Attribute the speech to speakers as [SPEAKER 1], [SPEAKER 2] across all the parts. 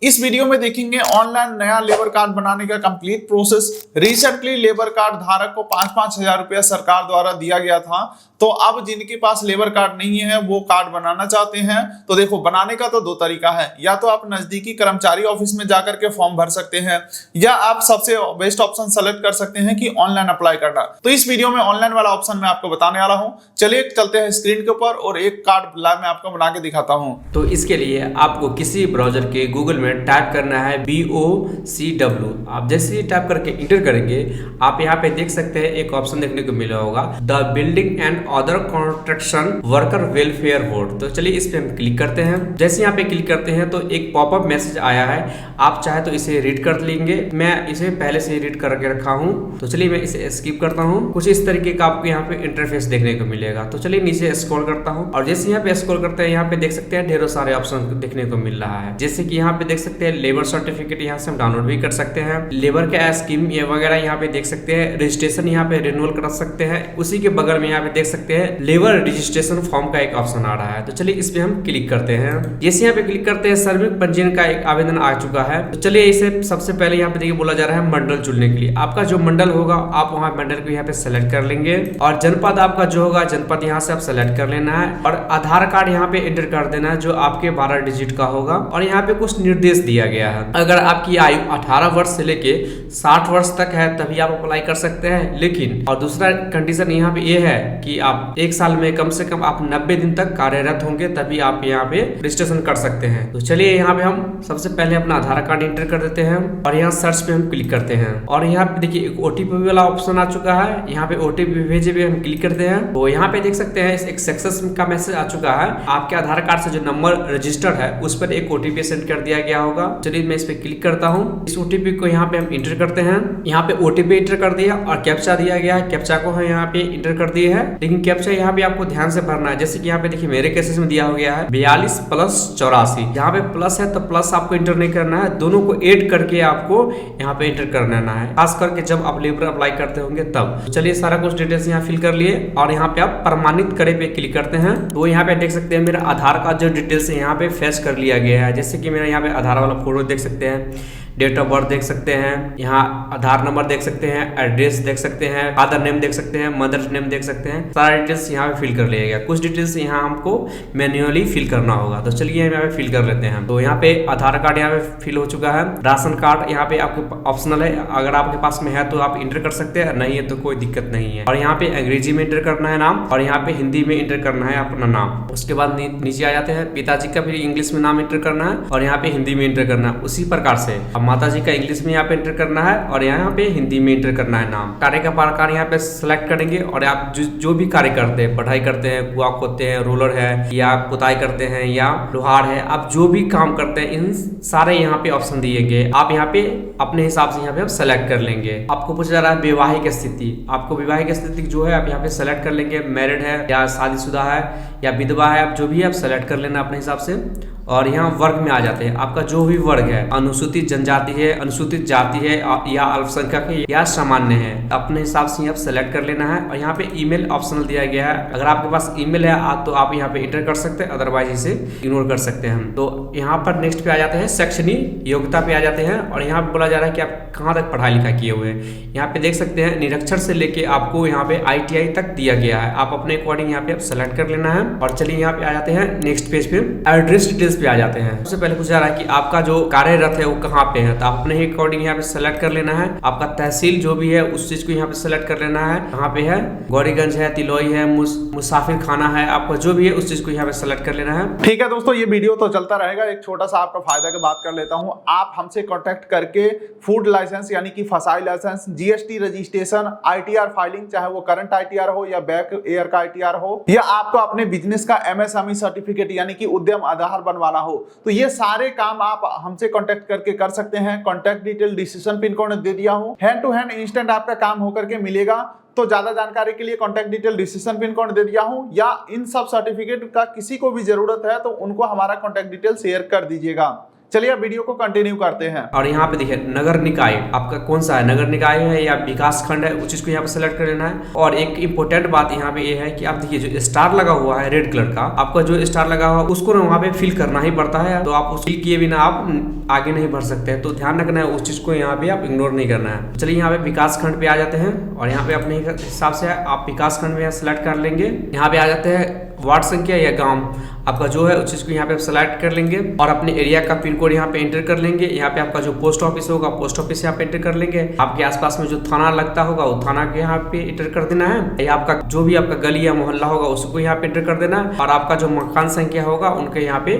[SPEAKER 1] इस वीडियो में देखेंगे ऑनलाइन नया लेबर कार्ड बनाने का complete process. Recently labour card धारक को 5-5 हजार रुपया सरकार द्वारा दिया गया था, तो अब जिनके पास लेबर कार्ड नहीं है वो कार्ड बनाना चाहते हैं तो देखो, बनाने का तो दो तरीका है। या तो आप नजदीकी कर्मचारी ऑफिस में जाकर के फॉर्म भर सकते हैं, या आप सबसे बेस्ट ऑप्शन सेलेक्ट कर सकते हैं कि ऑनलाइन अप्लाई करना। तो इस वीडियो में ऑनलाइन वाला ऑप्शन मैं आपको बताने वाला हूँ। चलिए चलते हैं स्क्रीन के ऊपर और एक कार्ड लाइव मैं आपको बना के दिखाता हूँ।
[SPEAKER 2] तो इसके लिए आपको किसी ब्राउजर के गूगल में टाइप करना है BOCW। आप जैसे ही टाइप करके इंटर करेंगे, आप यहाँ पे देख सकते हैं एक ऑप्शन देखने को मिला होगा, the building and other construction worker welfare board. तो चलिए इस पे हम क्लिक करते हैं। जैसे यहाँ पे क्लिक करते हैं तो एक पॉपअप मैसेज आया है, आप चाहे तो इसे रीड कर लेंगे। मैं इसे पहले से रीड करके रखा हूँ, तो चलिए मैं इसे स्किप करता हूँ। कुछ इस तरीके का आपको यहाँ पे इंटरफेस देखने को मिलेगा। तो चलिए नीचे स्क्रॉल करता हूँ, और जैसे यहाँ पे स्क्रॉल करते हैं, यहाँ पे देख सकते हैं ढेरों सारे ऑप्शन देखने को मिल रहा है। जैसे कि यहाँ पे देख सकते हैं लेबर सर्टिफिकेट, यहाँ से हम डाउनलोड भी कर सकते हैं। लेबर का स्कीम ये वगैरह यहाँ पे देख सकते हैं। रजिस्ट्रेशन यहाँ पे रिन्यूअल कर सकते हैं। उसी के बगल में यहाँ पे देख सकते हैं लेबर रजिस्ट्रेशन फॉर्म का एक ऑप्शन आ रहा है। तो चलिए इस पे हम क्लिक करते हैं। जैसे यहाँ पे क्लिक करते हैं, श्रमिक पंजीयन का एक आवेदन आ चुका है। तो चलिए इसे सबसे पहले यहाँ पे देखिए बोला जा रहा है मंडल चुनने के लिए। आपका जो मंडल होगा आप वहाँ मंडल को यहाँ पे सेलेक्ट कर लेंगे, और जनपद आपका जो होगा जनपद यहाँ से आप सेलेक्ट कर लेना है, और आधार कार्ड यहाँ पे एंटर कर देना है जो आपके 12 डिजिट का होगा। और यहाँ पे कुछ निर्देश दिया गया है, अगर आपकी आयु 18 वर्ष से लेके 60 वर्ष तक है तभी आप अप्लाई कर सकते हैं। लेकिन और दूसरा कंडीशन यहाँ पे ये है कि आप एक साल में कम से कम आप 90 दिन तक कार्यरत होंगे तभी आप यहाँ पे रजिस्ट्रेशन कर सकते हैं। तो चलिए यहाँ पे हम सबसे पहले अपना आधार कार्ड एंटर कर देते हैं, और यहाँ सर्च पे हम क्लिक करते हैं। और यहाँ पे देखिए एक OTP वाला ऑप्शन आ चुका है, यहाँ पे OTP भेजे पे हम क्लिक करते हैं। तो यहाँ पे देख सकते हैं एक सक्सेस का मैसेज आ चुका है। आपके आधार कार्ड से जो नंबर रजिस्टर्ड है उस पर एक OTP सेंड कर दिया गया होगा। चलिए मैं इस पे क्लिक करता हूँ। इस OTP को यहाँ पे हम इंटर करते हैं। यहाँ पे OTP इंटर कर दिया और कैप्चा दिया गया है, कैप्चा को है यहाँ पे इंटर कर दिए है। लेकिन कैप्चा यहाँ पे आपको ध्यान से भरना है। जैसे कि यहाँ पे देखिए मेरे केसेस में दिया हो गया है 42 + 84। यहाँ पे प्लस है तो प्लस आपको इंटर नहीं करना है, दोनों को ऐड करके आपको यहाँ पे इंटर करना है, खास करके जब आप लेबर अप्लाई करते होंगे तब। तो चलिए सारा कुछ डिटेल्स यहाँ फिल कर लिए, और यहाँ पे आप प्रमाणित करे पे क्लिक करते हैं। तो यहाँ पे देख सकते हैं मेरा आधार कार्ड जो डिटेल्स है यहाँ पे फेच कर लिया गया है। जैसे कि मेरा यहाँ पे आधार वाला फोटो देख सकते हैं, डेट ऑफ बर्थ देख सकते हैं, यहाँ आधार नंबर देख सकते हैं, एड्रेस देख सकते हैं, फादर नेम देख सकते हैं, मदर नेम देख सकते हैं। सारा डिटेल्स यहाँ पे फिल कर लिया गया। कुछ डिटेल्स यहाँ हमको मैन्युअली फिल करना होगा। तो चलिए यहाँ पे फिल कर लेते हैं। तो यहाँ पे आधार कार्ड यहाँ पे फिल हो चुका है। राशन कार्ड यहाँ पे आपके ऑप्शनल है, अगर आपके पास में है तो आप इंटर कर सकते हैं, नहीं है तो कोई दिक्कत नहीं है। और यहाँ पे अंग्रेजी में इंटर करना है नाम, और यहाँ पे हिंदी में इंटर करना है अपना नाम। उसके बाद नीचे आ जाते हैं, पिताजी का फिर इंग्लिश में नाम इंटर करना है, और यहाँ पे हिंदी में इंटर करना है। उसी प्रकार से माता जी का इंग्लिश में यहाँ पे इंटर करना है, और यहाँ पे हिंदी में इंटर करना है नाम। कार्य का प्रकार यहाँ पे सिलेक्ट करेंगे, और आप जो भी कार्य करते हैं, पढ़ाई करते हैं, कुआ खोदते हैं, रोलर है, या पुताई करते हैं, या लोहार है, आप जो भी काम करते हैं इन सारे यहाँ पे ऑप्शन दिए गए। आप यहाँ पे अपने हिसाब से यहाँ पे आप सेलेक्ट कर लेंगे। आपको पूछा जा रहा है वैवाहिक स्थिति, आपको वैवाहिक स्थिति जो है आप यहाँ पे सेलेक्ट कर लेंगे, मैरिड है या शादीशुदा है या विधवा है, आप जो भी आप सेलेक्ट कर लेना अपने हिसाब से। और यहाँ वर्ग में आ जाते हैं, आपका जो भी वर्ग है, अनुसूचित जनजाति है, अनुसूचित जाति है, या अल्पसंख्यक है, या सामान्य है, अपने हिसाब से आप सेलेक्ट कर लेना है। और यहाँ पे ईमेल ऑप्शनल दिया गया है, अगर आपके पास ईमेल है तो आप यहाँ पे इंटर कर सकते हैं, अदरवाइज इसे इग्नोर कर सकते हैं हम। तो यहाँ पर नेक्स्ट पे आ जाते हैं, शैक्षणिक योग्यता पे आ जाते हैं, और यहाँ पे बोला जा रहा है कि आप कहाँ तक पढ़ाई लिखाई किए हुए हैं। यहाँ पे देख सकते हैं निरक्षर से लेके आपको यहाँ पे ITI तक दिया गया है, आप अपने अकॉर्डिंग यहाँ पे आप सेलेक्ट कर लेना है। और चलिए यहाँ पे आ जाते हैं नेक्स्ट पेज पे, एड्रेस डिटेल्स पे आ जाते हैं। सबसे पहले पूछा जा रहा है कि आपका जो कार्यरत है वो कहाँ पे है, तो आप अपने ही अकॉर्डिंग यहाँ पे सेलेक्ट कर लेना है। आपका तहसील जो भी है उस चीज को यहाँ पे सेलेक्ट कर लेना है, कहाँ पे है, गौरीगंज है, तिलोई है, मुसाफिर खाना है, आपका जो भी है उस चीज को यहाँ पे सेलेक्ट कर लेना है।
[SPEAKER 1] ठीक है दोस्तों, ये वीडियो तो चलता रहेगा। एक छोटा सा आपका फायदा की बात कर लेता हूँ। आप हमसे कॉन्टेक्ट करके फूड लाइसेंस यानी कि FSSAI licence, GST registration, ITR filing, चाहे वो करंट ITR हो या बैक ईयर का ITR हो, या आपको अपने बिजनेस का MSME सर्टिफिकेट यानी कि उद्यम आधार बनवाना हो, तो ये सारे काम आप हमसे कांटेक्ट करके कर सकते हैं। Contact detail description pin code दे दिया हूं, हैंड टू हैंड इंस्टेंट आपका काम होकर के मिलेगा। तो ज्यादा जानकारी के लिए contact detail description pin code दे दिया हूं, या इन सब सर्टिफिकेट का किसी को भी जरूरत है तो उनको हमारा कांटेक्ट डिटेल शेयर कर दीजिएगा। चलिए अब वीडियो को कंटिन्यू करते हैं।
[SPEAKER 2] और यहाँ पे देखिए नगर निकाय आपका कौन सा है, नगर निकाय है या विकास खंड है, उस चीज को यहाँ पे सेलेक्ट कर लेना है। और एक इंपॉर्टेंट बात यहाँ पे ये है कि आप देखिए जो स्टार लगा हुआ है रेड कलर का, आपका जो स्टार लगा हुआ है उसको ना वहाँ पे फिल करना ही पड़ता है, तो आप उस फिल किए बिना आप आगे नहीं बढ़ सकते हैं। तो ध्यान रखना है उस चीज को यहाँ पे आप इग्नोर नहीं करना है। चलिए यहाँ पे विकास खंड पे आ जाते हैं और यहाँ पे अपने हिसाब से आप विकास खंड में सेलेक्ट कर लेंगे। यहाँ पे आ जाते हैं वार्ड संख्या या गांव आपका जो है उस चीज को यहाँ पे सेलेक्ट कर लेंगे और अपने एरिया का पिन कोड यहाँ पे एंटर कर लेंगे। यहाँ पे आपका जो पोस्ट ऑफिस होगा पोस्ट ऑफिस यहाँ पे एंटर कर लेंगे। आपके आसपास में जो थाना लगता होगा वो थाना के यहाँ पे एंटर कर देना है। या आपका जो भी आपका गली या मोहल्ला होगा उसको यहाँ पे एंटर कर देना है और आपका जो मकान संख्या होगा उनके यहाँ पे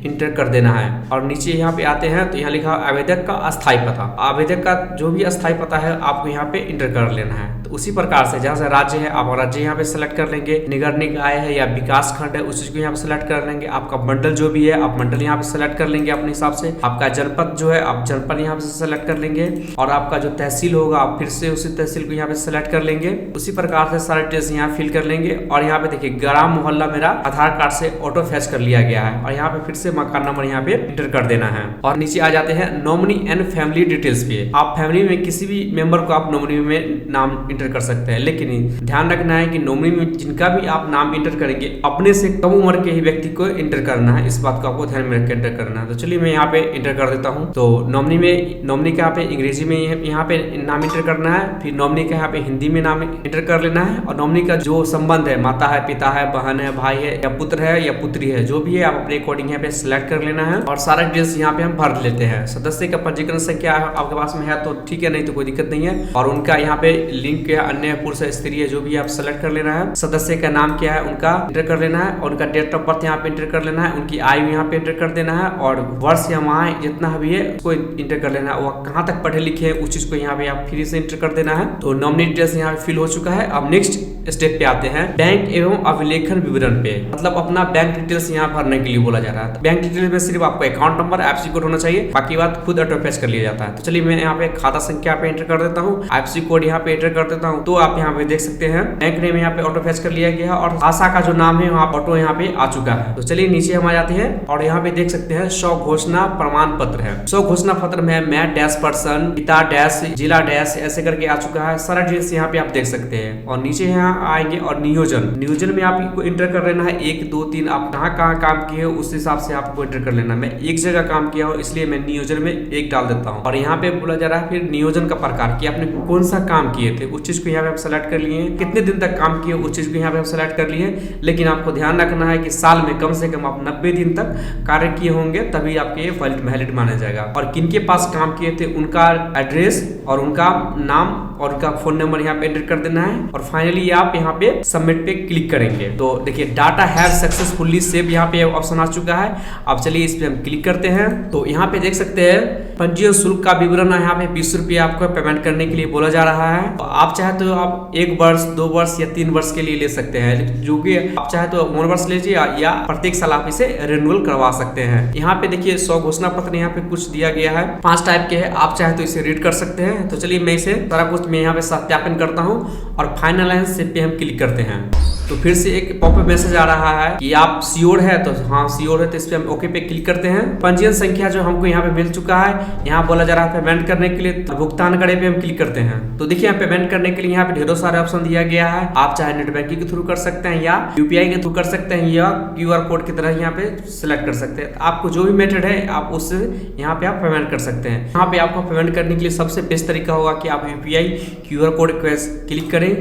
[SPEAKER 2] एंटर कर देना है। और नीचे यहाँ पे आते हैं तो यहाँ लिखा आवेदक का अस्थायी पता, आवेदक का जो भी अस्थायी पता है आपको यहाँ पे एंटर कर लेना है। तो उसी प्रकार से जहाँ से राज्य है आप राज्य यहाँ पे सेलेक्ट कर लेंगे, नगर निकाय है या विकास खंड है उस चीज को यहाँ पे सेलेक्ट कर लेंगे। आपका मंडल जो भी है आप मंडल यहाँ पे सेलेक्ट कर लेंगे अपने हिसाब से। आपका जनपद जो है आप जनपद यहाँ पे सेलेक्ट कर लेंगे और आपका जो तहसील होगा आप फिर से उसी तहसील को यहाँ पे सेलेक्ट कर लेंगे। उसी प्रकार से सारे डिटेल्स यहाँ फिल कर लेंगे। और यहाँ पे देखिए ग्राम मोहल्ला मेरा आधार कार्ड से ऑटो फैच कर लिया गया है और यहाँ पे फिर से मकान नंबर यहाँ पे एंटर कर देना है। और नीचे आ जाते हैं नॉमिनी एंड फैमिली डिटेल्स पे। आप फैमिली में किसी भी मेंबर को आप नॉमिनी में नाम एंटर कर सकते हैं, लेकिन ध्यान रखना है कि नॉमिनी में जिनका भी आप नाम एंटर करेंगे अपने से कम उम्र के ही व्यक्ति को एंटर करना है, इस बात को आपको ध्यान में रख के एंटर करना है। तो चलिए मैं यहाँ पे एंटर कर देता हूँ। तो नॉमिनी का यहाँ पे अंग्रेजी में यहाँ पे नाम एंटर करना है, फिर नॉमिनी का यहाँ पे हिंदी में नाम एंटर कर लेना है। और नॉमिनी का जो संबंध है माता है, पिता है, बहन है, भाई है या पुत्र है या पुत्री है, जो भी है आप अपने अकॉर्डिंग यहाँ पे सिलेक्ट कर लेना है और सारा डिटेल्स यहाँ पे हम भर लेते हैं। सदस्य का पंजीकरण संख्या आपके पास में है तो ठीक है, नहीं तो कोई दिक्कत नहीं है। और उनका यहाँ पे लिंक या अन्य पुरुष स्त्री है जो भी आप सेलेक्ट कर लेना है। सदस्य का नाम क्या है उनका एंटर कर लेना है और उनका डेट ऑफ बर्थ यहाँ पे एंटर कर लेना है, उनकी आयु यहाँ पे एंटर कर देना है और वर्ष या माह जितना भी है उसको एंटर कर लेना है। वो कहाँ तक पढ़े लिखे हैं उस चीज को यहाँ पे आप फिर से एंटर कर देना है। तो नॉमिनी डिटेल्स यहाँ पे फिल हो चुका है। अब नेक्स्ट स्टेप पे आते हैं बैंक एवं अभिलेखन विवरण पे, मतलब अपना बैंक डिटेल्स यहाँ भरने के लिए बोला जा रहा है। बैंक डिटेल्स में सिर्फ आपको अकाउंट नंबर IFSC कोड होना चाहिए, बाकी बात खुद ऑटो फैच कर लिया जाता है। तो चलिए मैं यहाँ पे खाता संख्या पे एंटर कर देता हूँ, IFSC कोड यहाँ पे एंटर कर देता हूँ। तो आप यहाँ पे देख सकते हैं बैंक नेम यहाँ पे ऑटो फैच कर लिया गया और आशा का जो नाम है वहाँ ऑटो यहाँ पे आ चुका है। तो चलिए नीचे हम आ जाते हैं और यहाँ पे देख सकते हैं 100 घोषणा प्रमाण पत्र है। 100 घोषणा पत्र में मैं डैश पर्सन, पिता डैश, जिला डैश ऐसे करके आ चुका है। सारा डिटेल्स यहाँ पे आप देख सकते हैं। और नीचे यहाँ आएंगे और नियोजन में आपको एंटर कर लेना है 1 2 3 आप कहाँ काम किए हो उस हिसाब से आपको एंटर कर लेना। मैं एक जगह काम किया हूँ इसलिए मैं नियोजन में 1 डाल देता हूँ। और यहाँ पे बोला जा रहा है फिर नियोजन का प्रकार कि आपने कौन सा काम किए थे उस चीज को यहाँ पे आप सेलेक्ट कर लिए, कितने दिन तक काम किए उस चीज को यहाँ पे आप सेलेक्ट कर लिए। लेकिन आपको ध्यान रखना है कि साल में कम से कम आप 90 दिन तक कार्य किए होंगे तभी आपके वैलिड माना जाएगा। और किनके पास काम किए थे उनका एड्रेस और उनका नाम और उनका फोन नंबर यहाँ पे एंटर कर देना है। और फाइनली आप यहाँ पे सबमिट पे क्लिक करेंगे। तो देखिए डाटा हैव सक्सेसफुली सेव यहाँ पे ऑप्शन आ चुका है। अब चलिए इस पे हम क्लिक करते हैं। तो यहाँ पे देख सकते हैं पंजीयन शुल्क का विवरण यहाँ पे 20 रुपये आपको पेमेंट करने के लिए बोला जा रहा है। तो आप चाहे तो आप 1 वर्ष 2 वर्ष या 3 वर्ष के लिए ले सकते हैं, जो कि आप चाहे तो 1 वर्ष लीजिए या प्रत्येक साल आप इसे रिन्यूअल करवा सकते हैं। यहाँ पे देखिए 100 घोषणा पत्र यहाँ पे कुछ दिया गया है, 5 टाइप के हैं, आप चाहे तो इसे रीड कर सकते हैं। तो चलिए मैं इसे सारा कुछ मैं यहाँ पे सत्यापन करता हूँ और फाइनलाइज पे हम क्लिक करते हैं। तो फिर से एक पॉपअप मैसेज आ रहा है कि आप श्योर है, तो हाँ श्योर है, तो इस पे हम ओके पे क्लिक करते हैं। पंजीयन संख्या जो हमको यहाँ पे मिल चुका है, यहाँ बोला जा रहा है पेमेंट करने के लिए, तो भुगतान करे पे हम क्लिक करते हैं। तो देखिए यहाँ पेमेंट करने के लिए यहाँ पे ढेरों सारे ऑप्शन दिया गया है। आप चाहे नेट बैंकिंग के थ्रू कर सकते हैं या UPI के थ्रू कर सकते हैं या QR कोड की तरह यहाँ पे सिलेक्ट कर सकते हैं। आपको जो भी मेथड है आप उससे यहाँ पे आप पेमेंट कर सकते हैं। यहाँ पे आपको पेमेंट करने के लिए सबसे बेस्ट तरीका होगा कि आप UPI QR कोड क्लिक करें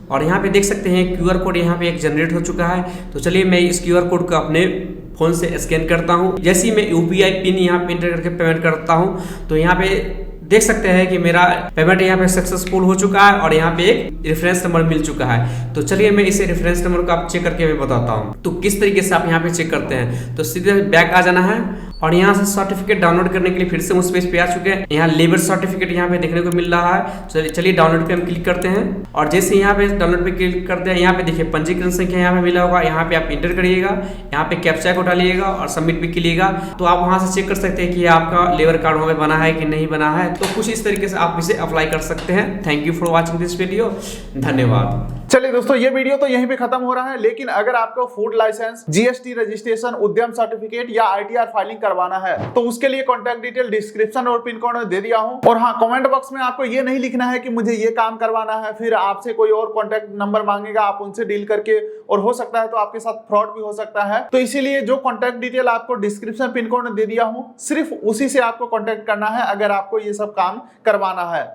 [SPEAKER 2] और यहाँ पे देख सकते हैं QR कोड यहाँ पे एक जनरेट हो चुका है। तो चलिए मैं इस QR कोड को अपने फोन से स्कैन करता हूँ। जैसे ही मैं UPI पिन यहाँ पे एंटर करके पेमेंट करता हूँ तो यहाँ पे देख सकते हैं कि मेरा पेमेंट यहाँ पे सक्सेसफुल हो चुका है और यहाँ पे एक रेफरेंस नंबर मिल चुका है। तो चलिए मैं इसे रेफरेंस नंबर को आप चेक करके मैं बताता हूँ। तो किस तरीके से आप यहाँ पे चेक करते हैं, तो सीधे बैक आ जाना है और यहाँ से सर्टिफिकेट डाउनलोड करने के लिए फिर से उस पेज पे आ चुके हैं। यहाँ लेबर सर्टिफिकेट यहाँ पे देखने को मिल रहा है। चलिए डाउनलोड पे हम क्लिक करते हैं और जैसे यहाँ पे डाउनलोड पे क्लिक करते हैं, यहाँ पे देखिए पंजीकरण संख्या यहाँ पे मिला होगा, यहाँ पे आप इंटर करिएगा, यहाँ पे कैप्चा को डालिएगा और सबमिट पे कीजिएगा। तो आप वहाँ से चेक कर सकते हैं कि आपका लेबर कार्ड वहाँ पे बना है कि नहीं बना है। तो कुछ इस तरीके से आप इसे अप्लाई कर सकते हैं। Thank you for watching this video. धन्यवाद।
[SPEAKER 1] चलिए दोस्तों, ये वीडियो तो यहीं पे खत्म हो रहा है, लेकिन अगर आपको फूड लाइसेंस, जीएसटी रजिस्ट्रेशन, उद्यम सर्टिफिकेट या आईटीआर फाइलिंग करवाना है तो उसके लिए कॉन्टैक्ट डिटेल डिस्क्रिप्शन और पिन कोड में दे दिया हूं। और हाँ, कमेंट बॉक्स में आपको ये नहीं लिखना है कि मुझे ये काम करवाना है, फिर आपसे कोई और कॉन्टैक्ट नंबर मांगेगा, आप उनसे डील करके, और हो सकता है तो आपके साथ फ्रॉड भी हो सकता है। तो इसीलिए जो कॉन्टैक्ट डिटेल आपको डिस्क्रिप्शन पिन कोड में दे दिया हूं, सिर्फ उसी से आपको कॉन्टैक्ट करना है अगर आपको ये सब काम करवाना है।